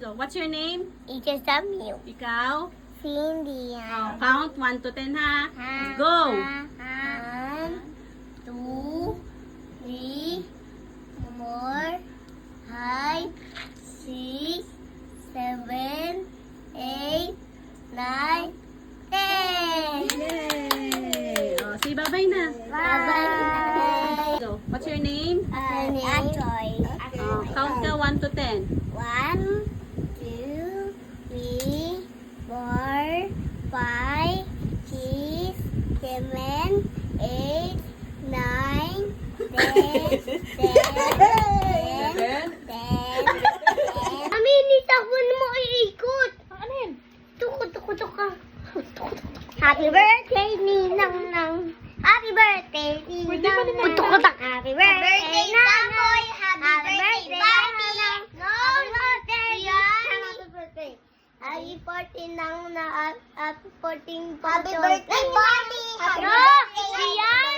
So, what's your name? It's Samuel. Ikaw? Cindy. Count 1 to 10 ha. Go! 1, 2, 3, 4, 5, 6, 7, 8, 9, 10. Yay! Oh, say bye-bye na. Bye. So, what's your name? Joy. Count ka 1 to 10. 1, 2, 3, 4, 5, 6, 7, 8, 9, 10, 10, 10. Mami, hindi ako na mo iikot. Ano yan? Tuko. Happy birthday, Ninang Nang. Happy birthday, Ninang Nang. Tuko-tak. Happy birthday, Namoy. Happy birthday, Ninang. Happy birthday, Happy birthday. Happy birthday, Nang na. Happy birthday, Happy birthday, Happy birthday,